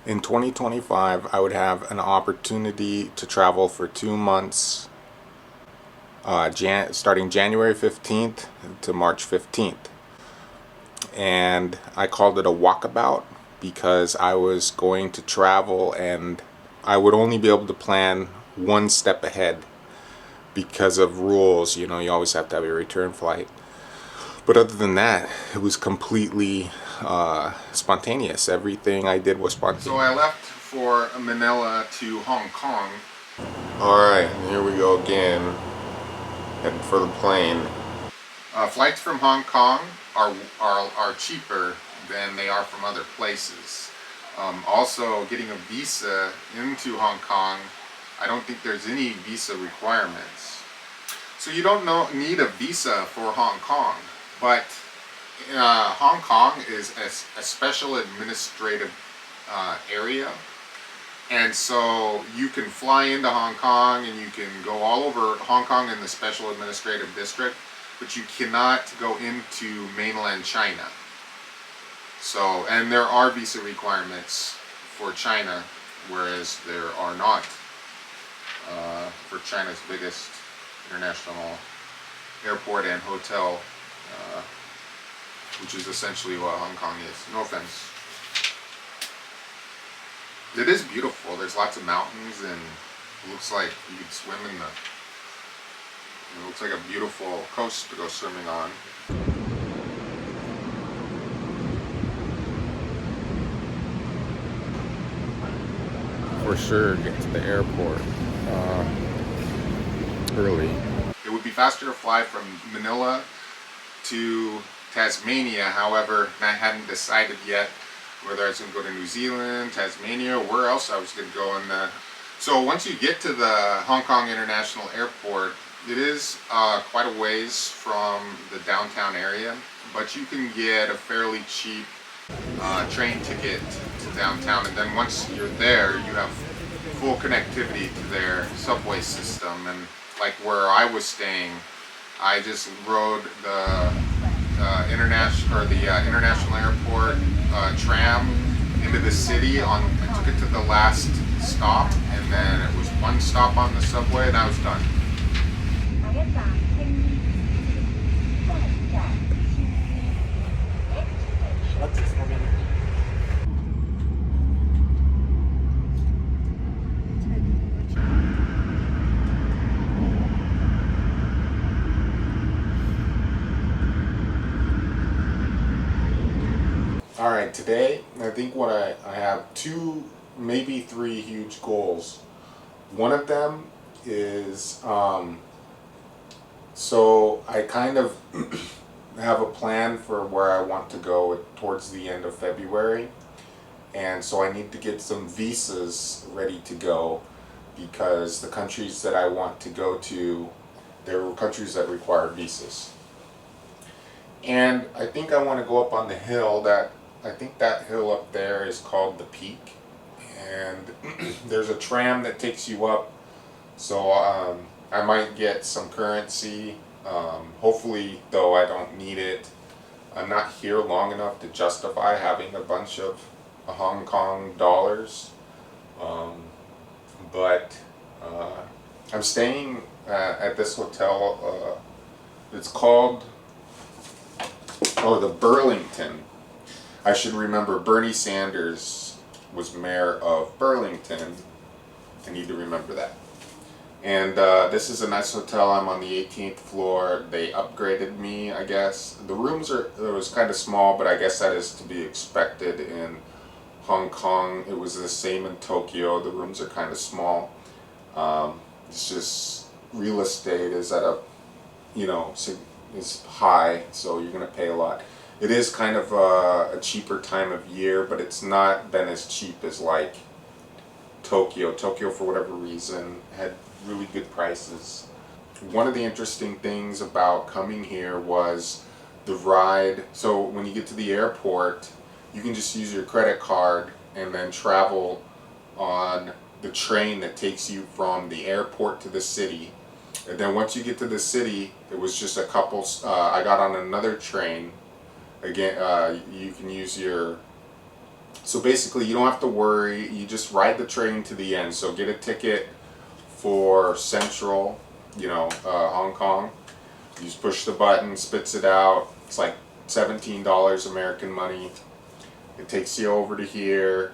In 2025, I would have an opportunity to travel for 2 months, starting January 15th to March 15th. And I called it a walkabout because I was going to travel and I would only be able to plan one step ahead because of rules. You know, you always have to have a return flight. But other than that, it was completely spontaneous. Everything I did was spontaneous. So I left for Manila to Hong Kong. Alright, here we go again, heading for the plane. Flights from Hong Kong are cheaper than they are from other places. Also, getting a visa into Hong Kong, I don't think there's any visa requirements. So you don't need a visa for Hong Kong, but Hong Kong is a special administrative area, and so you can fly into Hong Kong and you can go all over Hong Kong in the special administrative district, but you cannot go into mainland China. So, and there are visa requirements for China, whereas there are not for China's biggest international airport and hotel, which is essentially what Hong Kong is. No offense. It is beautiful. There's lots of mountains, and it looks like you could swim in the. It looks like a beautiful coast to go swimming on. For sure, get to the airport early. It would be faster to fly from Manila to Tasmania. However, I hadn't decided yet whether I was going to go to New Zealand, Tasmania, or where else I was going to go. So once you get to the Hong Kong International Airport, it is quite a ways from the downtown area, but you can get a fairly cheap train ticket to downtown, and then once you're there, you have full connectivity to their subway system. And like where I was staying, I just rode the international airport tram into the city. I took it to the last stop, and then it was one stop on the subway, and I was done. All right, today I think what I have two, maybe three huge goals. One of them is so I kind of have a plan for where I want to go towards the end of February, and so I need to get some visas ready to go because the countries that I want to go to, there are countries that require visas. And I think I want to go up on the hill that I think that hill up there is called the Peak, and there's a tram that takes you up. So I might get some currency. Hopefully, though, I don't need it. I'm not here long enough to justify having a bunch of Hong Kong dollars. But I'm staying at this hotel. It's called the Burlington. I should remember Bernie Sanders was mayor of Burlington. I need to remember that. And this is a nice hotel. I'm on the 18th floor. They upgraded me, I guess. It was kind of small, but I guess that is to be expected in Hong Kong. It was the same in Tokyo. The rooms are kind of small. It's just real estate is at is high, so you're going to pay a lot. It is kind of a cheaper time of year, but it's not been as cheap as like Tokyo. Tokyo, for whatever reason, had really good prices. One of the interesting things about coming here was the ride. So when you get to the airport, you can just use your credit card and then travel on the train that takes you from the airport to the city. And then once you get to the city, it was just a couple. I got on another train. Again, you can use your So basically, you don't have to worry. You just ride the train to the end. So get a ticket for Central, Hong Kong. You just push the button, spits it out. It's like $17 American money. It takes you over to here.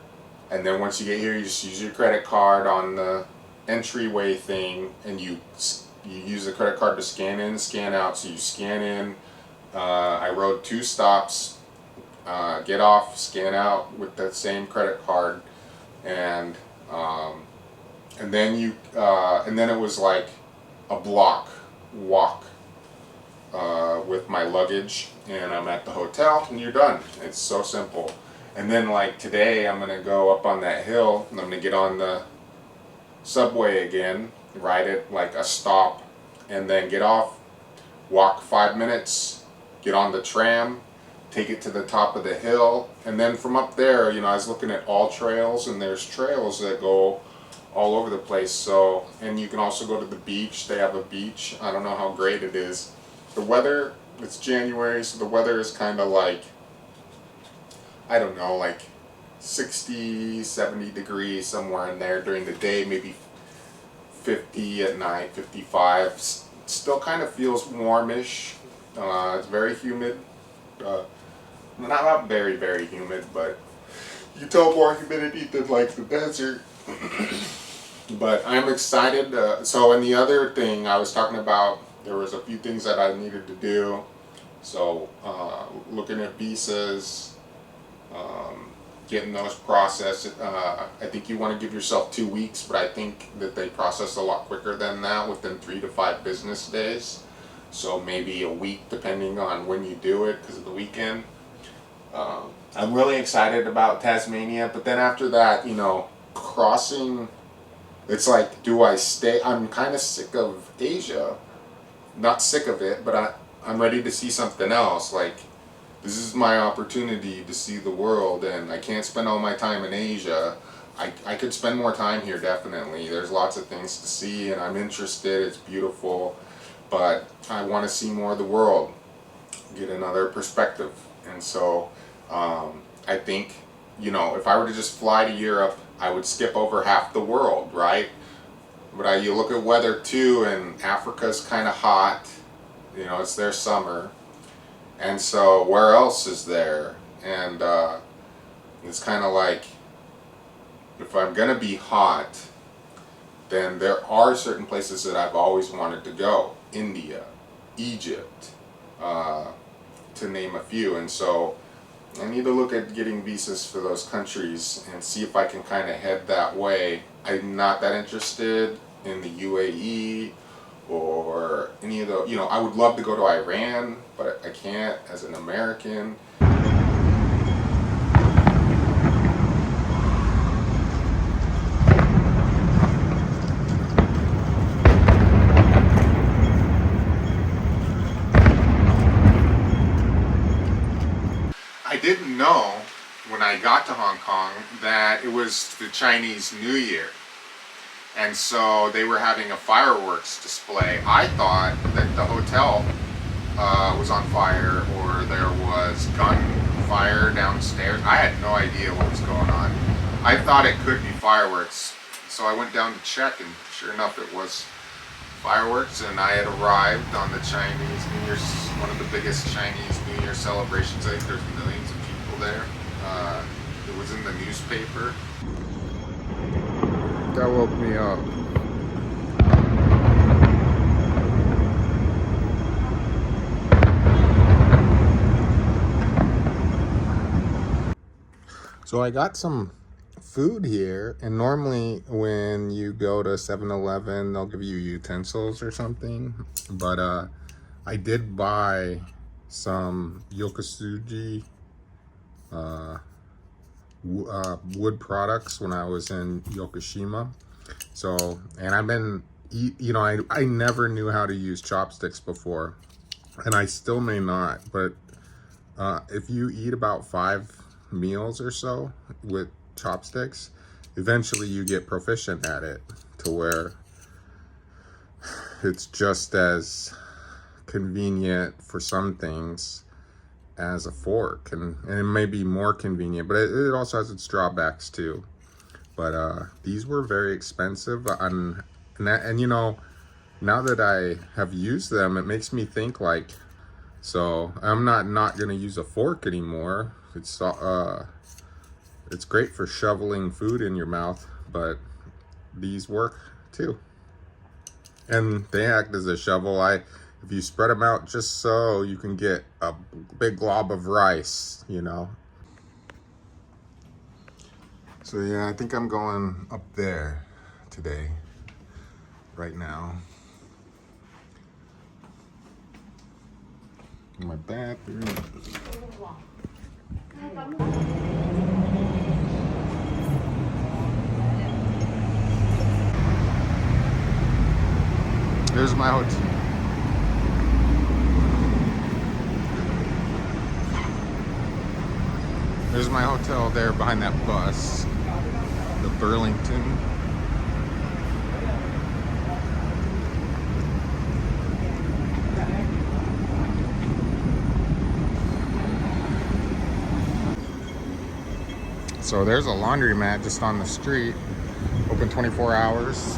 And then once you get here, you just use your credit card on the entryway thing, and you use the credit card to scan in, scan out. So you scan in. I rode 2 stops. Get off, scan out with that same credit card, and then it was like a block walk with my luggage, and I'm at the hotel, and you're done. It's so simple. And then like today, I'm gonna go up on that hill, and I'm gonna get on the subway again, ride it like a stop, and then get off, walk 5 minutes, get on the tram, take it to the top of the hill, and then from up there, I was looking at all trails, and there's trails that go all over the place. So, and you can also go to the beach. They have a beach. I don't know how great it is. The weather, it's January, so the weather is kind of like, I don't know, like 60, 70 degrees, somewhere in there during the day, maybe 50 at night, 55. Still kind of feels warmish. It's very humid. Not very, very humid, but you tell more humidity than like the desert. But I'm excited. And the other thing I was talking about, there was a few things that I needed to do. So looking at visas, getting those processed. I think you want to give yourself 2 weeks, but I think that they process a lot quicker than that, within 3 to 5 business days. So maybe a week depending on when you do it because of the weekend. I'm really excited about Tasmania, but then after that, crossing, it's like, do I stay? I'm kind of sick of Asia. Not sick of it, but I'm ready to see something else. Like, this is my opportunity to see the world, and I can't spend all my time in Asia. I could spend more time here, definitely. There's lots of things to see, and I'm interested. It's beautiful, but I want to see more of the world, get another perspective. And so I think, if I were to just fly to Europe, I would skip over half the world, right? But you look at weather too, and Africa's kind of hot. It's their summer. And so where else is there? And it's kind of like, if I'm going to be hot, then there are certain places that I've always wanted to go. India, Egypt, to name a few. And so I need to look at getting visas for those countries and see if I can kind of head that way. I'm not that interested in the UAE or any of the, I would love to go to Iran, but I can't as an American. I didn't know when I got to Hong Kong that it was the Chinese New Year. And so they were having a fireworks display. I thought that the hotel was on fire, or there was gunfire downstairs. I had no idea what was going on. I thought it could be fireworks. So I went down to check, and sure enough it was fireworks. And I had arrived on the Chinese New Year's, one of the biggest Chinese New Year celebrations. I think there's millions of people there. It was in the newspaper. That woke me up. So I got some food here, and normally when you go to 7-Eleven, they'll give you utensils or something. But I did buy some yokosugi wood products when I was in Yokoshima. So, and I've been, I never knew how to use chopsticks before, and I still may not, but if you eat about 5 meals or so with chopsticks, eventually you get proficient at it to where it's just as convenient for some things as a fork, and it may be more convenient, but it also has its drawbacks too. But these were very expensive, and you know, now that I have used them, it makes me think like, so I'm not gonna use a fork anymore. It's great for shoveling food in your mouth, but these work too. And they act as a shovel. If you spread them out just so, you can get a big glob of rice, you know. So yeah, I think I'm going up there today, right now. In my bathroom. There's my hotel. There's my hotel there behind that bus. The Burlington. So there's a laundromat just on the street, open 24 hours.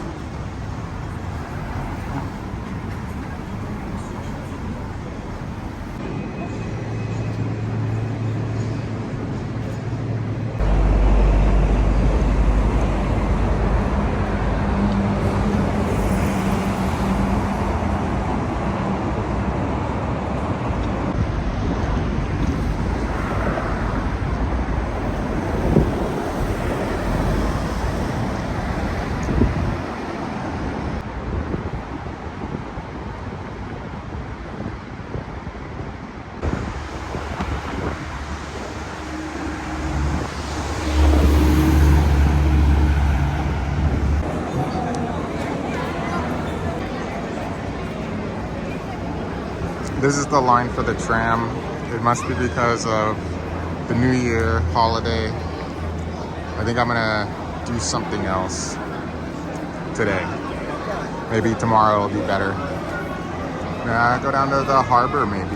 This is the line for the tram. It must be because of the New Year holiday. I think I'm gonna do something else today. Maybe tomorrow will be better. Go down to the harbor maybe.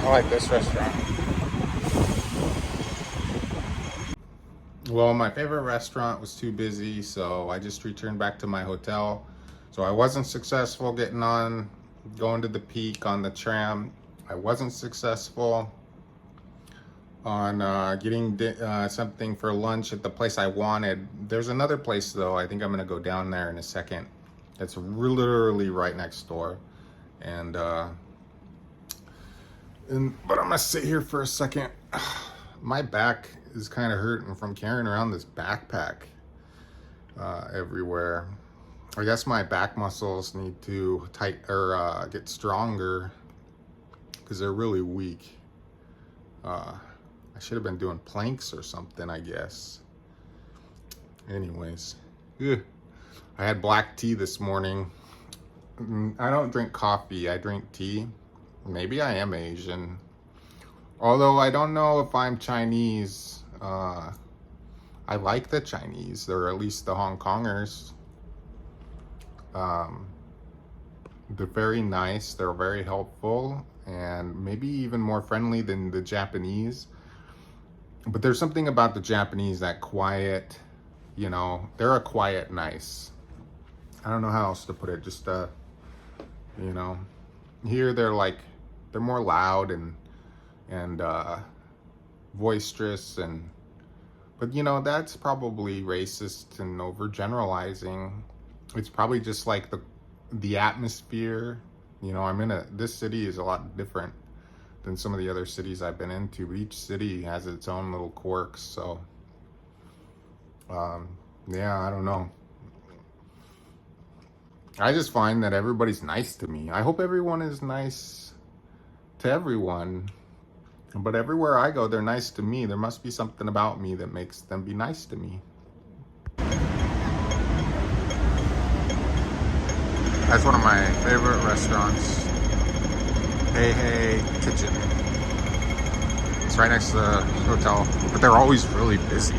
I like this restaurant. Well, my favorite restaurant was too busy, so I just returned back to my hotel. So I wasn't successful going to the Peak on the tram. I wasn't successful on getting something for lunch at the place I wanted. There's another place though. I think I'm gonna go down there in a second. It's literally right next door, and but I'm gonna sit here for a second. My back is kind of hurting from carrying around this backpack everywhere. I guess my back muscles need to get stronger because they're really weak. I should have been doing planks or something, I guess. Anyways, I had black tea this morning. I don't drink coffee, I drink tea. Maybe I am Asian. Although I don't know if I'm Chinese. I like the Chinese, or at least the Hong Kongers. They're very nice, they're very helpful, and maybe even more friendly than the Japanese. But there's something about the Japanese, that quiet, you know, they're a quiet nice. I don't know how else to put it, just You know, here they're more loud and boisterous, and but you know, that's probably racist and overgeneralizing. It's probably just like the atmosphere. You know, this city is a lot different than some of the other cities I've been into, but each city has its own little quirks. So yeah, I don't know. I just find that everybody's nice to me. I hope everyone is nice to everyone. But everywhere I go, they're nice to me. There must be something about me that makes them be nice to me. That's one of my favorite restaurants. Hey Hey Kitchen. It's right next to the hotel, but they're always really busy.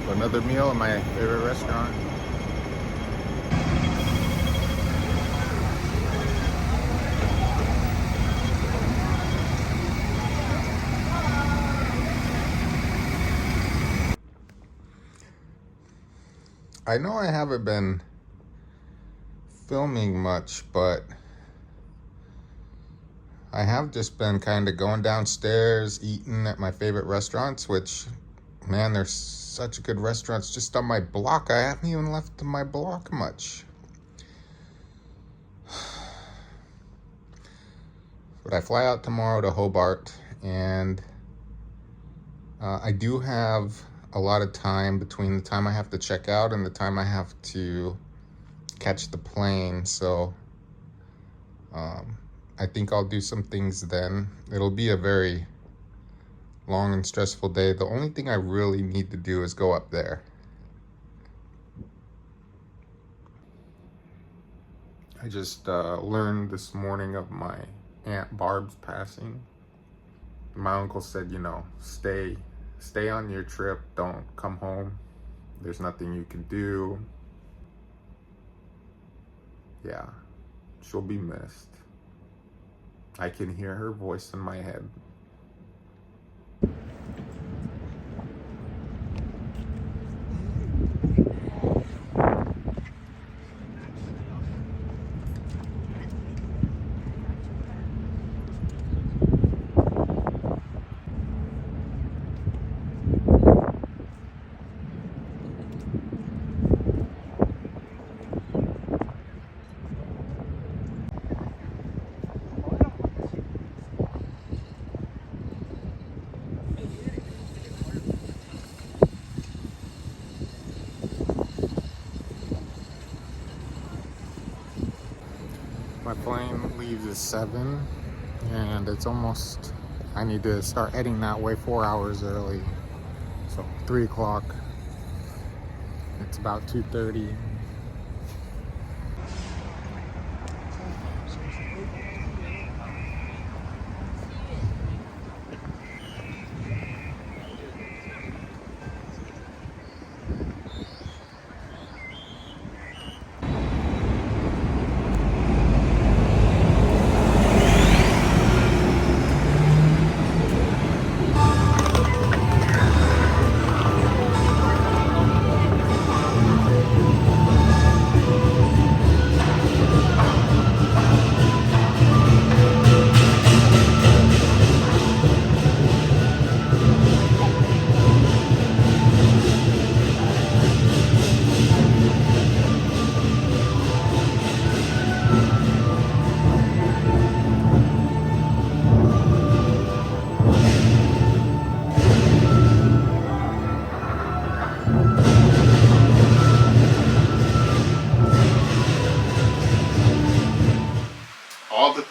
Another meal in my favorite restaurant. I know I haven't been filming much, but I have just been kind of going downstairs, eating at my favorite restaurants, which, man, there's such good restaurants just on my block. I haven't even left my block much. But I fly out tomorrow to Hobart, and I do have a lot of time between the time I have to check out and the time I have to catch the plane. So I think I'll do some things then. It'll be a very long and stressful day. The only thing I really need to do is go up there. I just learned this morning of my Aunt Barb's passing. My uncle said, you know, stay on your trip. Don't come home. There's nothing you can do. Yeah, she'll be missed. I can hear her voice in my head. My plane leaves at 7, and it's almost, I need to start heading that way 4 hours early. So 3 o'clock. It's about 2:30.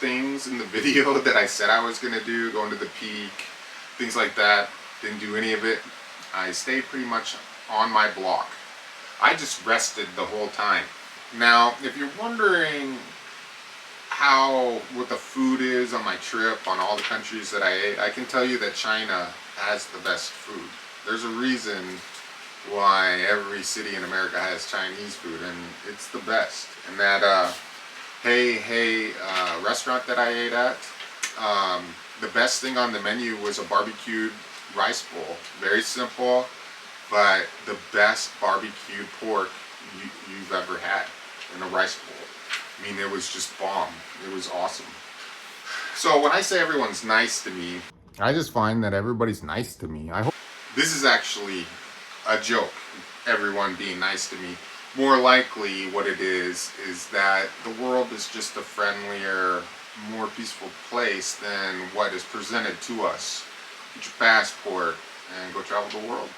things in the video that I said I was going to do, going to the peak, things like that. Didn't do any of it. I stayed pretty much on my block. I just rested the whole time. Now, if you're wondering what the food is on my trip, on all the countries that I ate, I can tell you that China has the best food. There's a reason why every city in America has Chinese food, and it's the best. And that Hey restaurant that I ate at, the best thing on the menu was a barbecued rice bowl. Very simple, but the best barbecued pork you've ever had in a rice bowl. I mean, it was just bomb. It was awesome. So when I say everyone's nice to me, I just find that everybody's nice to me. I hope this is actually a joke, everyone being nice to me. More likely what it is that the world is just a friendlier, more peaceful place than what is presented to us. Get your passport and go travel the world.